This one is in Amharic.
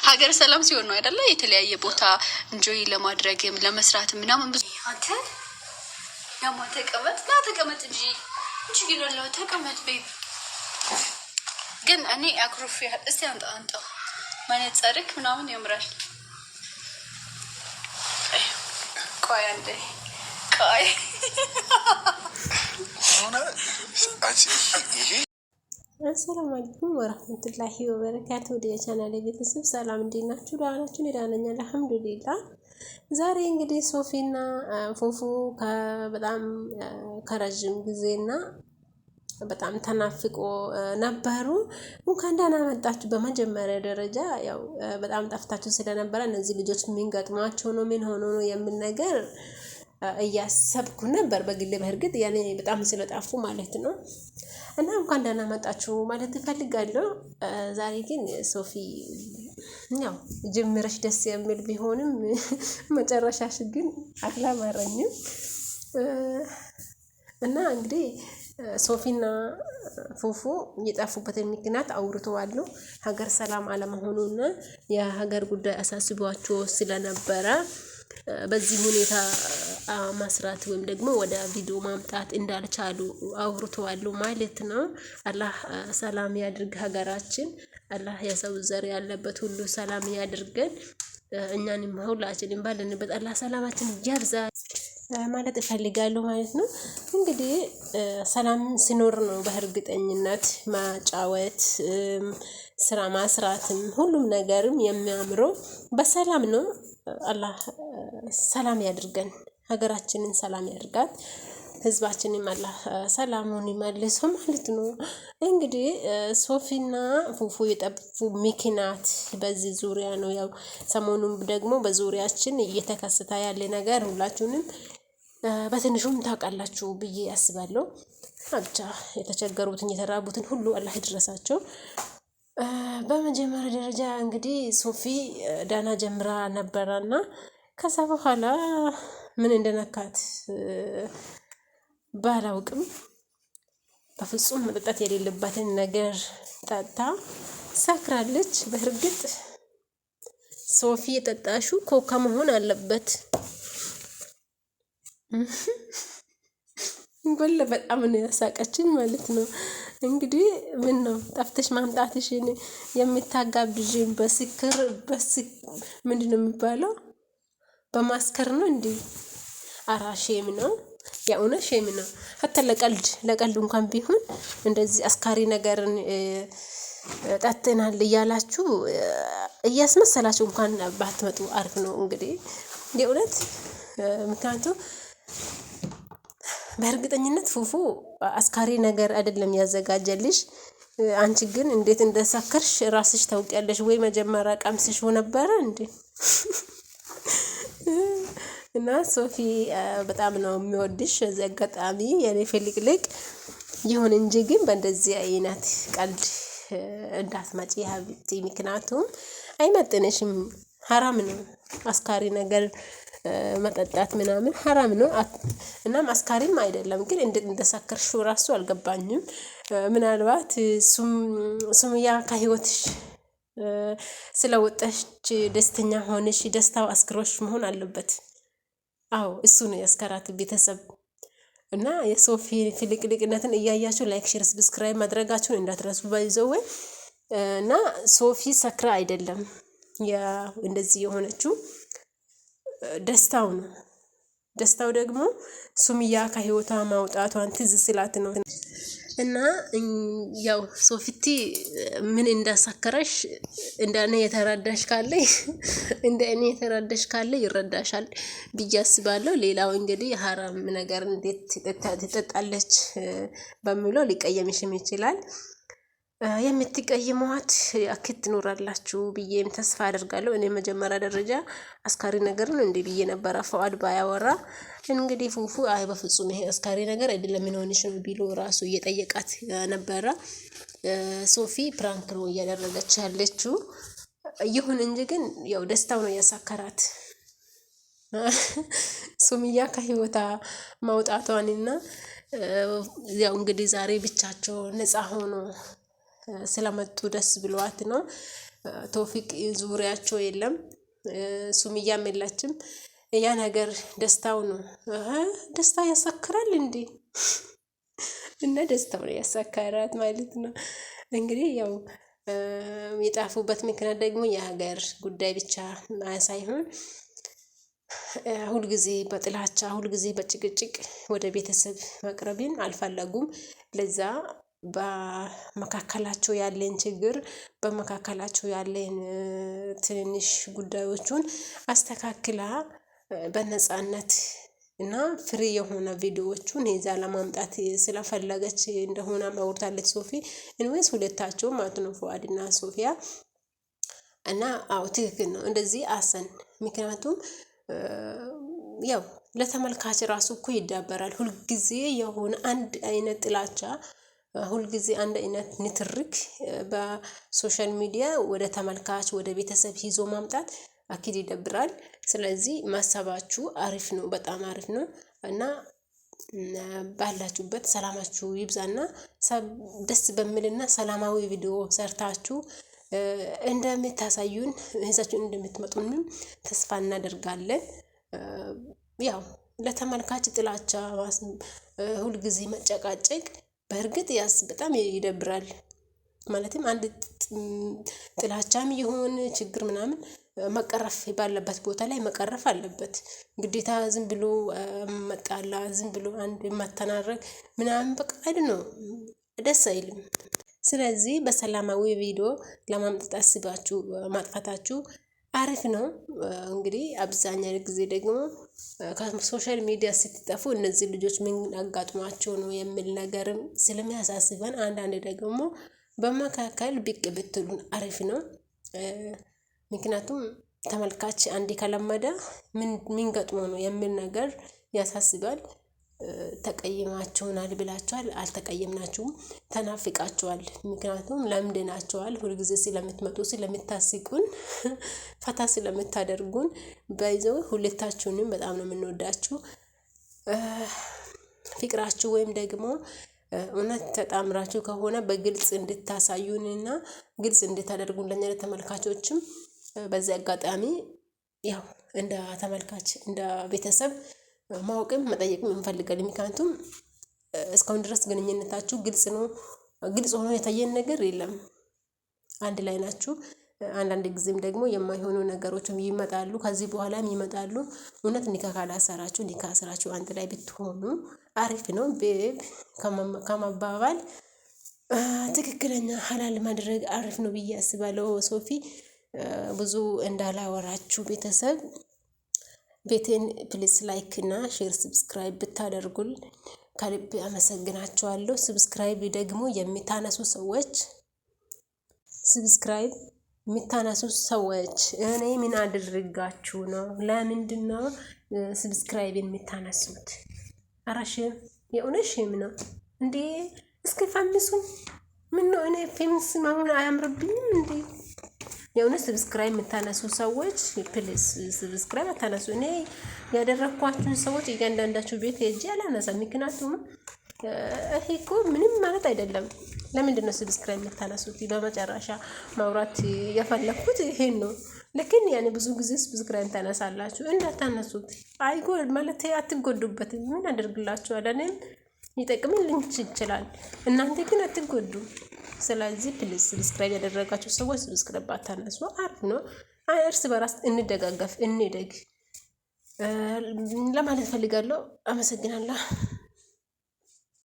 ሀገር ሰላም ሲሆን ነው አይደለ? የተለያየ ቦታ እንጆይ ለማድረግም ለመስራትም ምናምን ብዙ አንተ ያማ ተቀመጥ ና ተቀመጥ እንጂ ችግር የለው ተቀመጥ። ቤት ግን እኔ አክሮፍ ያህል እስቲ አንጣ ማለት ጸርክ ምናምን ያምራል። ቆይ አንዴ ቆይ አሰላሙ አለይኩም ወራህመቱላሂ ወበረካቱ። ወደ ቻናሌ ቤተሰብ ሰላም እንዴት ናችሁ? ደህና ናችሁ? እኔ ደህና ነኝ አልሐምዱሊላህ። ዛሬ እንግዲህ ሶፊና ፉፉ በጣም ከረጅም ጊዜና በጣም ተናፍቆ ነበሩ። እንኳን ደህና መጣችሁ። በመጀመሪያ ደረጃ ያው በጣም ጠፍታችሁ ስለነበረ እነዚህ ልጆች ምን ገጥሟቸው ነው ምን ሆኖ ነው የምን ነገር እያሰብኩ ነበር በግሌ። በእርግጥ ያኔ በጣም ስለጣፉ ማለት ነው። እና እንኳን ደህና መጣችሁ ማለት እፈልጋለሁ። ዛሬ ግን ሶፊ ያው ጅምርሽ ደስ የሚል ቢሆንም መጨረሻሽ ግን አላማረኝም። እና እንግዲህ ሶፊና ፉፉ የጠፉበትን ምክንያት አውርተዋል። ሀገር ሰላም አለመሆኑና የሀገር ጉዳይ አሳስቧቸው ስለነበረ በዚህ ሁኔታ ማስራት ወይም ደግሞ ወደ ቪዲዮ ማምጣት እንዳልቻሉ አውርተዋል ማለት ነው። አላህ ሰላም ያድርግ ሀገራችን። አላህ የሰው ዘር ያለበት ሁሉ ሰላም ያድርገን። እኛንም ሁላችንም ባለንበት አላህ ሰላማችን ያብዛ ማለት እፈልጋለሁ ማለት ነው። እንግዲህ ሰላም ሲኖር ነው በእርግጠኝነት ማጫወት ስራ ማስራትም ሁሉም ነገርም የሚያምረው በሰላም ነው። አላህ ሰላም ያድርገን፣ ሀገራችንን ሰላም ያድርጋት፣ ህዝባችንን አላህ ሰላሙን ይመልሶ ማለት ነው። እንግዲህ ሶፊና ፉፉ የጠፉ ምክንያት በዚህ ዙሪያ ነው። ያው ሰሞኑን ደግሞ በዙሪያችን እየተከሰተ ያለ ነገር ሁላችሁንም በትንሹም ታውቃላችሁ ብዬ አስባለሁ። ብቻ የተቸገሩትን የተራቡትን ሁሉ አላህ ይድረሳቸው። በመጀመሪያ ደረጃ እንግዲህ ሶፊ ዳና ጀምራ ነበረና ከዛ በኋላ ምን እንደነካት ባላውቅም በፍጹም መጠጣት የሌለባትን ነገር ጠጣ ሰክራለች። በእርግጥ ሶፊ የጠጣሹ ኮካ መሆን አለበት። ጎለ በጣም ነው ያሳቀችኝ ማለት ነው። እንግዲህ ምን ነው ጠፍተሽ ማምጣትሽን የምታጋብዥን በስክር ምንድነው የሚባለው? በማስከር ነው እንዴ? አራሼም ነው የእውነት ሼም ነው። ሀታ ለቀልድ እንኳን ቢሆን እንደዚህ አስካሪ ነገርን ጠጥተናል እያላችሁ እያስመሰላችሁ እንኳን ባትመጡ አሪፍ ነው። እንግዲህ የእውነት ምክንያቱም በእርግጠኝነት ፉፉ አስካሪ ነገር አይደለም ያዘጋጀልሽ። አንቺ ግን እንዴት እንደሰከርሽ ራስሽ ታውቂያለሽ ወይ? መጀመሪያ ቀምስሽ ነበረ እንዴ? እና ሶፊ በጣም ነው የሚወድሽ። እዚህ አጋጣሚ የኔ ፍልቅልቅ ይሁን እንጂ ግን በእንደዚህ አይነት ቀልድ እንዳትመጪ ሀቢብቲ፣ ምክንያቱም አይመጥንሽም። ሐራም ነው አስካሪ ነገር መጠጣት ምናምን ሐራም ነው። እናም አስካሪም አይደለም ግን እንደሰከርሽው ራሱ አልገባኝም። ምናልባት ሱምያ ከህይወትሽ ስለወጣሽ ደስተኛ ሆነሽ ደስታው አስክሮሽ መሆን አለበት። አዎ እሱ ነው ያስከራት ቤተሰብ። እና የሶፊ ፍልቅልቅነትን እያያችሁ ላይክ፣ ሼር፣ ሰብስክራይብ ማድረጋችሁን እንዳትረሱ ባይዘው። እና ሶፊ ሰክራ አይደለም ያ እንደዚህ የሆነችው ደስታው ነው። ደስታው ደግሞ ሱምያ ከህይወቷ ማውጣቷን ትዝ ስላት ነው። እና ያው ሶፊቲ ምን እንዳሳከረሽ እንደኔ የተረዳሽ ካለ ይረዳሻል ብዬ አስባለሁ። ሌላው እንግዲህ ሐራም ነገር እንዴት ትጠጣለች በሚለው ሊቀየምሽም ይችላል። የምትቀይሟት አክት ትኖራላችሁ ብዬም ተስፋ አደርጋለሁ። እኔ መጀመሪያ ደረጃ አስካሪ ነገር ነው እንዴ ብዬ ነበር ፈዋድ ባያወራ። እንግዲህ ፉፉ አይ በፍጹም ይሄ አስካሪ ነገር አይደለም ምን ሆነሽ ነው ቢሎ ራሱ እየጠየቃት ነበረ። ሶፊ ፕራንክ ነው እያደረገች ያለችው። ይሁን እንጂ ግን ያው ደስታው ነው ያሳከራት። ሱምያ ከህይወታ ማውጣቷንና ያው እንግዲህ ዛሬ ብቻቸው ነፃ ሆኖ ስለመጡ ደስ ብሏት ነው። ቶፊቅ ዙሪያቸው የለም፣ ሱምያም የላችም። ያ ነገር ደስታው ነው። ደስታ ያሳክራል እንዴ! እና ደስታው ነው ያሳካራት ማለት ነው። እንግዲህ ያው የጣፉበት ምክንያት ደግሞ የሀገር ጉዳይ ብቻ ሳይሆን ሁልጊዜ በጥላቻ ሁልጊዜ በጭቅጭቅ ወደ ቤተሰብ መቅረብን አልፈለጉም። ለዛ በመካከላቸው ያለን ችግር በመካከላቸው ያለን ትንንሽ ጉዳዮቹን አስተካክላ በነጻነት እና ፍሪ የሆነ ቪዲዮዎቹን ይዛ ለማምጣት ስለፈለገች እንደሆነ አውርታለች ሶፊ። ኢንዌስ ሁለታቸው ማለት ነው ፉአድና ሶፊያ። እና አዎ ትክክል ነው እንደዚህ አሰን። ምክንያቱም ያው ለተመልካች ራሱ እኮ ይዳበራል። ሁልጊዜ የሆነ አንድ አይነት ጥላቻ፣ ሁልጊዜ አንድ አይነት ንትርክ በሶሻል ሚዲያ ወደ ተመልካች ወደ ቤተሰብ ይዞ ማምጣት አኪድ ይደብራል። ስለዚህ ማሰባችሁ አሪፍ ነው፣ በጣም አሪፍ ነው። እና ባላችሁበት ሰላማችሁ ይብዛና ደስ በሚልና ሰላማዊ ቪዲዮ ሰርታችሁ እንደምታሳዩን ይዛችሁን እንደምትመጡንም ተስፋ እናደርጋለን። ያው ለተመልካች ጥላቻ ሁልጊዜ መጨቃጨቅ በእርግጥ በጣም ይደብራል። ማለትም አንድ ጥላቻም ይሁን ችግር ምናምን መቀረፍ ባለበት ቦታ ላይ መቀረፍ አለበት። ግዴታ ዝም ብሎ መጣላ ዝም ብሎ አንድ መተናረግ ምናምን በቃ ነው ደስ አይልም። ስለዚህ በሰላማዊ ቪዲዮ ለማምጣት አስባችሁ ማጥፋታችሁ አሪፍ ነው። እንግዲህ አብዛኛው ጊዜ ደግሞ ከሶሻል ሚዲያ ስትጠፉ እነዚህ ልጆች ምን አጋጥሟቸው ነው የሚል ነገርም ስለሚያሳስበን አንዳንድ ደግሞ በመካከል ብቅ ብትሉን አሪፍ ነው። ምክንያቱም ተመልካች አንዴ ከለመደ ምን ገጥሞ ነው የሚል ነገር ያሳስባል። ተቀይማችሁናል ብላችኋል፣ አልተቀየምናችሁም፣ ተናፍቃችኋል። ምክንያቱም ለምደናችኋል። ሁልጊዜ ስለምትመጡ ስለምታስቁን፣ ፈታ ስለምታደርጉን በይዘው ሁለታችሁንም በጣም ነው የምንወዳችሁ። ፍቅራችሁ ወይም ደግሞ እውነት ተጣምራችሁ ከሆነ በግልጽ እንድታሳዩንና ግልጽ እንድታደርጉን ለኛ ለተመልካቾችም በዚህ አጋጣሚ ያው እንደ ተመልካች እንደ ቤተሰብ ማወቅም መጠየቅም እንፈልጋለን። ምክንያቱም እስካሁን ድረስ ግንኙነታችሁ ግልጽ ነው፣ ግልጽ ሆኖ የታየን ነገር የለም። አንድ ላይ ናችሁ። አንዳንድ ጊዜም ደግሞ የማይሆኑ ነገሮችም ይመጣሉ፣ ከዚህ በኋላም ይመጣሉ። እውነት ኒካ ካላሰራችሁ ኒካ አስራችሁ አንድ ላይ ብትሆኑ አሪፍ ነው። ቤብ ከመባባል ትክክለኛ ሀላል ማድረግ አሪፍ ነው ብዬ አስባለሁ። ሶፊ ብዙ እንዳላወራችሁ ቤተሰብ ቤቴን ፕሊስ ላይክ እና ሼር ሰብስክራይብ ብታደርጉል ከልብ አመሰግናችኋለሁ። ሰብስክራይብ ደግሞ የሚታነሱ ሰዎች ሰብስክራይብ የሚታነሱ ሰዎች እኔ ምን አድርጋችሁ ነው? ለምንድነው ሰብስክራይብ የሚታነሱት? አራሽም የእውነሽም ነው እንዴ? እስኪ ፈምሱኝ። ምን ነው እኔ ፌምስ መሆን አያምርብኝም እንዴ? የእውነት ሰብስክራይብ የምታነሱ ሰዎች ፕሊስ ሰብስክራይብ አታነሱ። እኔ ያደረኳችሁን ሰዎች እያንዳንዳችሁ ቤት ሄጄ አላነሳም። ምክንያቱም ይሄ እኮ ምንም ማለት አይደለም። ለምንድን ነው ሰብስክራይብ የምታነሱት? በመጨረሻ ማውራት የፈለኩት ይሄን ነው። ለኪን ያኔ ብዙ ጊዜ ሰብስክራይብ ታነሳላችሁ፣ እንዳታነሱት። አይጎል ማለት አትጎዱበትም። ምን አደርግላችኋል? እኔም ይጠቅምልኝ ይችላል፣ እናንተ ግን አትጎዱ። ስለዚህ ፕሊዝ ሰብስክራይብ ያደረጋችሁ ሰዎች ሰብስክራይብ አታነሱ። አሪፍ ነው። እርስ በራስ እንደጋገፍ እንደግ ለማለት ፈልጋለሁ። አመሰግናለሁ።